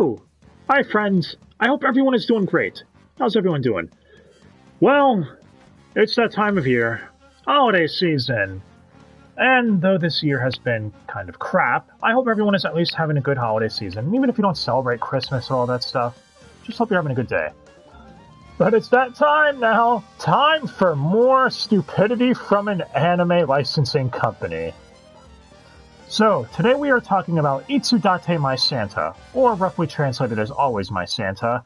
Oh, hi friends. I hope everyone is doing great. How's everyone doing? Well, it's that time of year, holiday season. And though this year has been kind of crap, I hope everyone is at least having a good holiday season. Even if you don't celebrate Christmas or all that stuff, just hope you're having a good day. But it's that time now. Time for more stupidity from an anime licensing company. So, today we are talking about Itsudatte My Santa, or roughly translated as Always My Santa,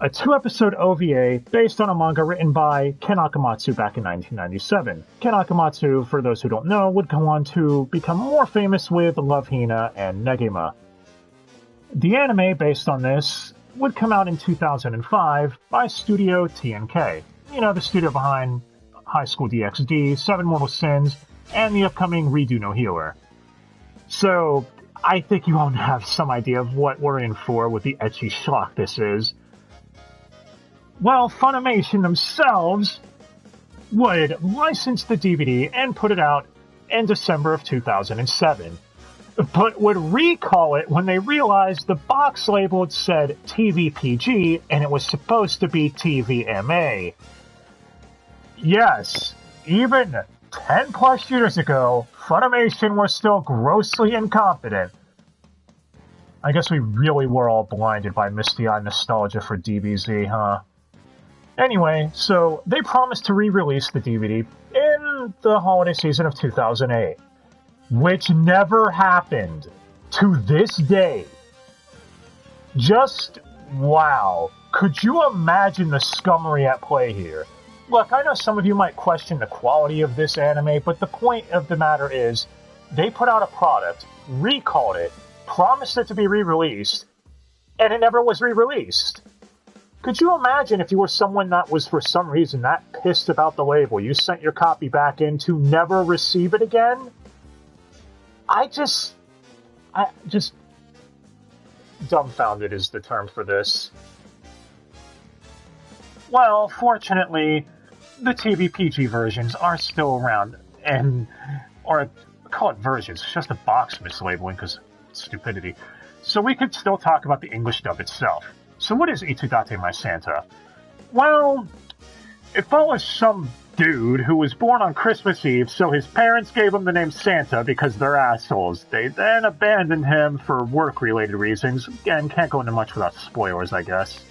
a 2-episode OVA based on a manga written by Ken Akamatsu back in 1997. Ken Akamatsu, for those who don't know, would go on to become more famous with Love Hina and Negima. The anime based on this would come out in 2005 by Studio TNK. You know, the studio behind High School DxD, Seven Mortal Sins, and the upcoming Redo No Healer. So, I think you all have some idea of what we're in for with the ecchi schlock this is. Well, Funimation themselves would license the DVD and put it out in December of 2007, but would recall it when they realized the box label said TV PG and it was supposed to be TV MA. Yes, even 10 plus years ago, Funimation was still grossly incompetent. I guess we really were all blinded by misty-eyed nostalgia for DBZ, huh? Anyway, so they promised to re-release the DVD in the holiday season of 2008, which never happened to this day. Just wow. Could you imagine the scummery at play here? Look, I know some of you might question the quality of this anime, but the point of the matter is, they put out a product, recalled it, promised it to be re-released, and it never was re-released. Could you imagine if you were someone that was for some reason that pissed about the label, you sent your copy back in to never receive it again? I just dumbfounded is the term for this. Well, fortunately, the TV PG versions are still around, or call it versions, it's just a box mislabeling because stupidity. So we could still talk about the English dub itself. So what is Itsudatte My Santa? Well, it follows some dude who was born on Christmas Eve, so his parents gave him the name Santa because they're assholes. They then abandoned him for work-related reasons. Again, can't go into much without spoilers, I guess.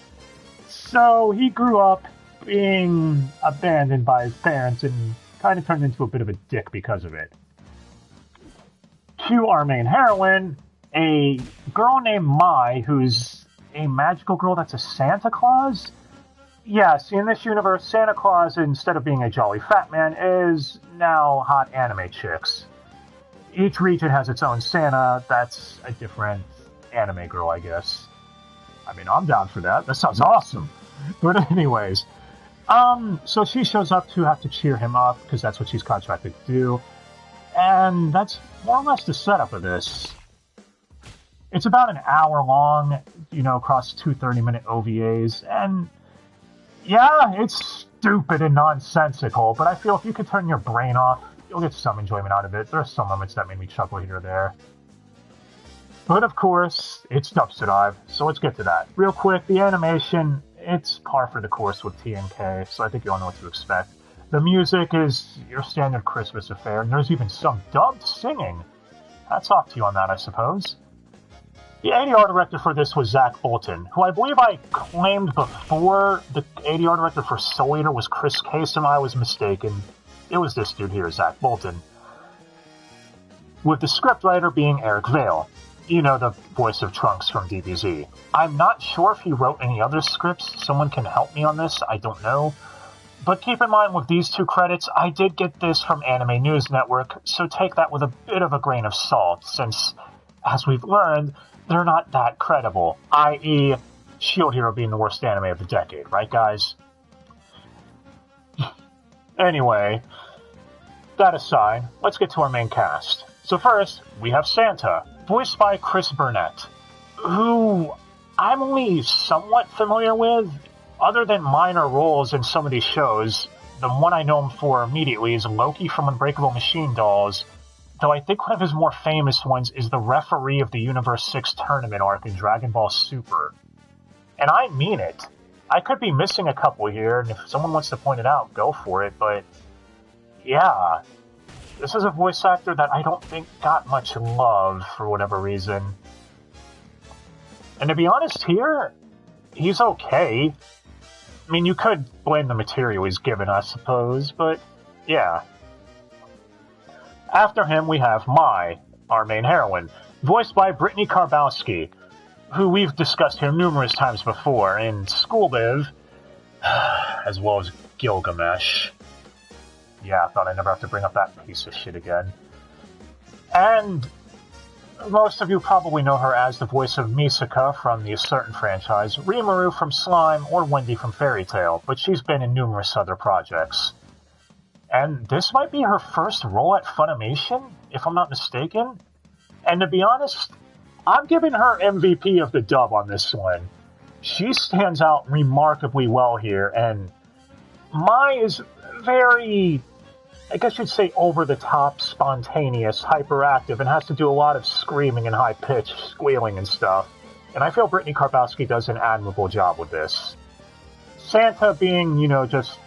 So he grew up being abandoned by his parents and kind of turned into a bit of a dick because of it. Cue our main heroine, a girl named Mai, who's a magical girl that's a Santa Claus? Yes, in this universe, Santa Claus, instead of being a jolly fat man, is now hot anime chicks. Each region has its own Santa. That's a different anime girl, I mean, I'm down for that. That sounds awesome. But anyways, so she shows up to have to cheer him up, because that's what she's contracted to do. And that's more or less the setup of this. It's about an hour long, across 2 30-minute OVAs, and yeah, it's stupid and nonsensical, but I feel if you could turn your brain off, you'll get some enjoyment out of it. There are some moments that made me chuckle here or there. But of course, it's Dubster Dive, so let's get to that. Real quick, the animation, it's par for the course with TNK, so I think you all know what to expect. The music is your standard Christmas affair, and there's even some dubbed singing. Hats off to you on that, I suppose. The ADR director for this was Zach Bolton, who I believe I claimed before the ADR director for Soul Eater was Chris Kasem. I was mistaken. It was this dude here, Zach Bolton. With the scriptwriter being Eric Vale. You know, the voice of Trunks from DBZ. I'm not sure if he wrote any other scripts. Someone can help me on this. I don't know. But keep in mind, with these 2 credits, I did get this from Anime News Network, so take that with a bit of a grain of salt, since, as we've learned, they're not that credible, i.e. Shield Hero being the worst anime of the decade, right guys? Anyway, that aside, let's get to our main cast. So first, we have Santa, voiced by Chris Burnett, who I'm only somewhat familiar with, other than minor roles in some of these shows. The one I know him for immediately is Loki from Unbreakable Machine Dolls, though I think one of his more famous ones is the referee of the Universe 6 tournament arc in Dragon Ball Super. And I mean it. I could be missing a couple here, and if someone wants to point it out, go for it, but yeah. This is a voice actor that I don't think got much love for whatever reason. And to be honest here, he's okay. I mean, you could blame the material he's given, I suppose, but yeah. After him, we have Mai, our main heroine, voiced by Brittany Karbowski, who we've discussed here numerous times before in School Live, as well as Gilgamesh. Yeah, I thought I'd never have to bring up that piece of shit again. And most of you probably know her as the voice of Misaka from the Certain franchise, Rimuru from Slime, or Wendy from Fairy Tail, but she's been in numerous other projects. And this might be her first role at Funimation, if I'm not mistaken. And to be honest, I'm giving her MVP of the dub on this one. She stands out remarkably well here, and Mai is very, I guess you'd say, over-the-top, spontaneous, hyperactive, and has to do a lot of screaming and high-pitched squealing and stuff. And I feel Brittany Karbowski does an admirable job with this. Santa being, just...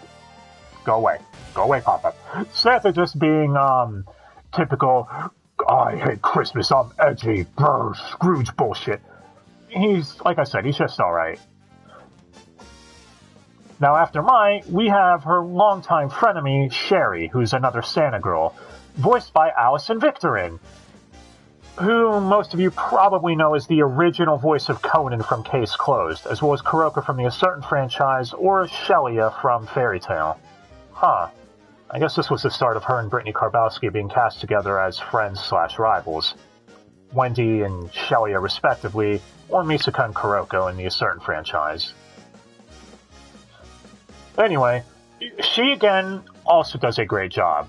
Go away, Papa. Santa just being, typical, I hate Christmas, I'm edgy, brr, Scrooge bullshit. He's, like I said, he's just alright. Now, after Mai, we have her longtime frenemy, Sherry, who's another Santa girl, voiced by Alison Victorin, who most of you probably know as the original voice of Conan from Case Closed, as well as Kuroko from the Certain franchise, or Shelia from Fairy Tail. Huh. I guess this was the start of her and Brittany Karbowski being cast together as friends/rivals. Wendy and Shelia, respectively, or Misaka and Kuroko in the Certain franchise. Anyway, she again also does a great job.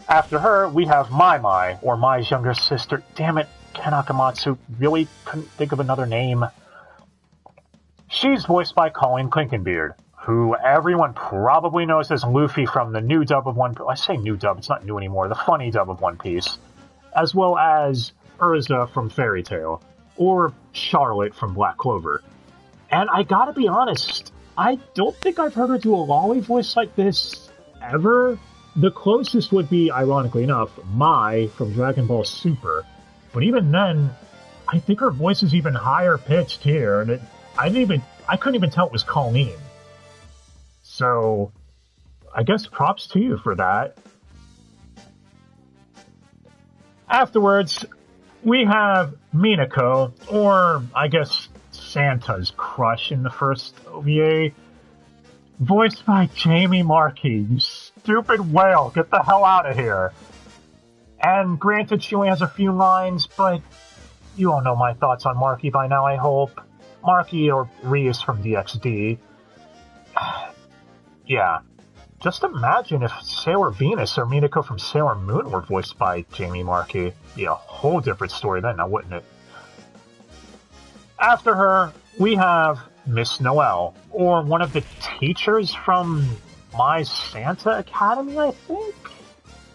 After her, we have Mai, or Mai's younger sister. Damn it, Ken Akamatsu really couldn't think of another name. She's voiced by Colleen Clinkenbeard, who everyone probably knows as Luffy from the new dub of One Piece. I say new dub, it's not new anymore, the funny dub of One Piece. As well as Urza from Fairy Tail, or Charlotte from Black Clover. And I gotta be honest, I don't think I've heard her do a lolly voice like this ever. The closest would be, ironically enough, Mai from Dragon Ball Super. But even then, I think her voice is even higher pitched here, and I couldn't even tell it was Colleen. So, I guess props to you for that. Afterwards, we have Minako, or I guess Santa's crush in the first OVA, voiced by Jamie Marchi. You stupid whale, get the hell out of here. And granted, she only has a few lines, but you all know my thoughts on Marchi by now, I hope. Marchi, or Reese from DxD. Yeah. Just imagine if Sailor Venus or Minako from Sailor Moon were voiced by Jamie Marchi. Be a whole different story then, now wouldn't it? After her, we have Miss Noel, or one of the teachers from My Santa Academy, I think?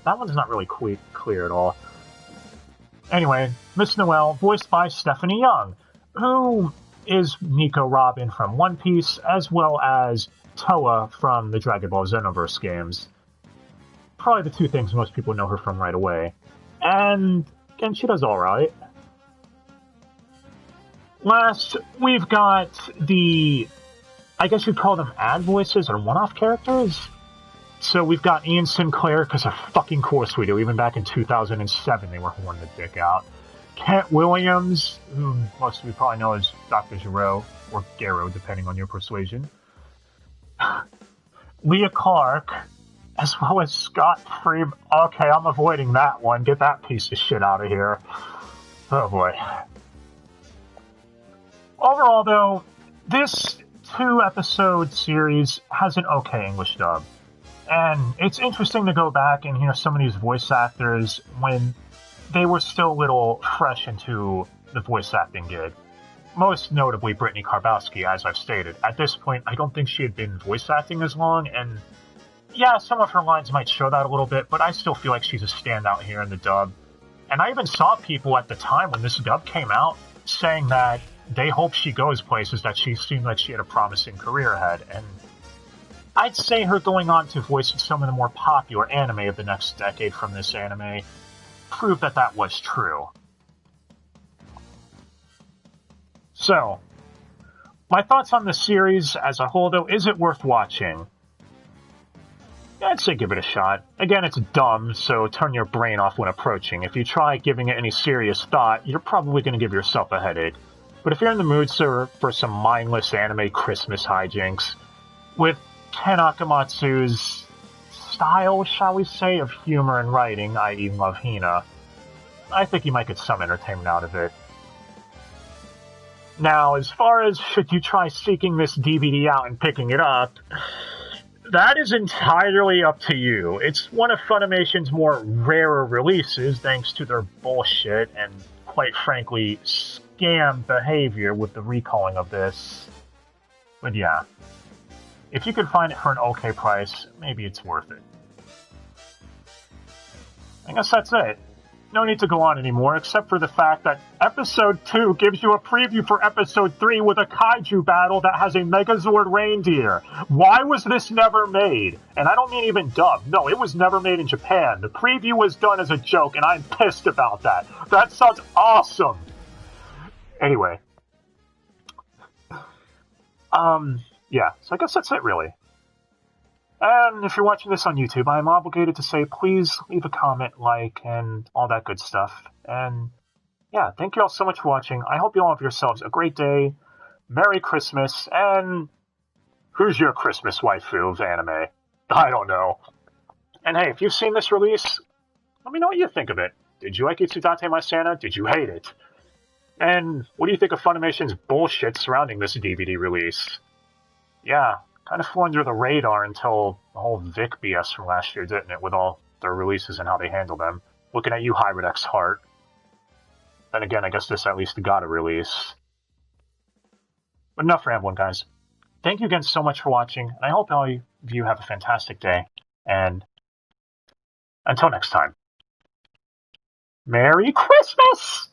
That one's not really clear at all. Anyway, Miss Noel, voiced by Stephanie Young, who is Nico Robin from One Piece, as well as Toa from the Dragon Ball Xenoverse games. Probably the two things most people know her from right away. And, again, she does alright. Last, we've got the, I guess you'd call them ad voices or one-off characters. So we've got Ian Sinclair, because of fucking course we do. Even back in 2007, they were horning the dick out. Kent Williams, who most of you probably know as Dr. Gero, or Gero, depending on your persuasion. Leah Clark, as well as Scott Freeman. Okay, I'm avoiding that one. Get that piece of shit out of here. Oh boy. Overall, though, this 2-episode series has an okay English dub. And it's interesting to go back and hear some of these voice actors when they were still a little fresh into the voice acting gig. Most notably Brittany Karbowski, as I've stated. At this point, I don't think she had been voice acting as long, and Yeah, some of her lines might show that a little bit, but I still feel like she's a standout here in the dub. And I even saw people at the time when this dub came out saying that they hope she goes places, that she seemed like she had a promising career ahead. And I'd say her going on to voice some of the more popular anime of the next decade from this anime proved that that was true. So, my thoughts on the series as a whole, though, is it worth watching? Yeah, I'd say give it a shot. Again, it's dumb, so turn your brain off when approaching. If you try giving it any serious thought, you're probably going to give yourself a headache. But if you're in the mood for some mindless anime Christmas hijinks, with Ken Akamatsu's style, shall we say, of humor and writing, i.e. Love Hina, I think you might get some entertainment out of it. Now, as far as should you try seeking this DVD out and picking it up, that is entirely up to you. It's one of Funimation's more rarer releases thanks to their bullshit and, quite frankly, scam behavior with the recalling of this. But yeah, if you can find it for an okay price, maybe it's worth it. I guess that's it. No need to go on anymore, except for the fact that Episode 2 gives you a preview for Episode 3 with a kaiju battle that has a Megazord reindeer. Why was this never made? And I don't mean even dubbed. No, it was never made in Japan. The preview was done as a joke, and I'm pissed about that. That sounds awesome! Anyway. Yeah, so I guess that's it, really. And if you're watching this on YouTube, I'm obligated to say please leave a comment, like, and all that good stuff. And yeah, thank you all so much for watching. I hope you all have yourselves a great day, Merry Christmas, and who's your Christmas waifu of anime? I don't know. And hey, if you've seen this release, let me know what you think of it. Did you like Itsudatte My Santa? Did you hate it? And what do you think of Funimation's bullshit surrounding this DVD release? Yeah, kind of flew under the radar until the whole Vic BS from last year, didn't it? With all their releases and how they handle them. Looking at you, Hybrid X Heart. Then again, I guess this at least got a release. But enough rambling, guys. Thank you again so much for watching, and I hope all of you have a fantastic day. And until next time, Merry Christmas!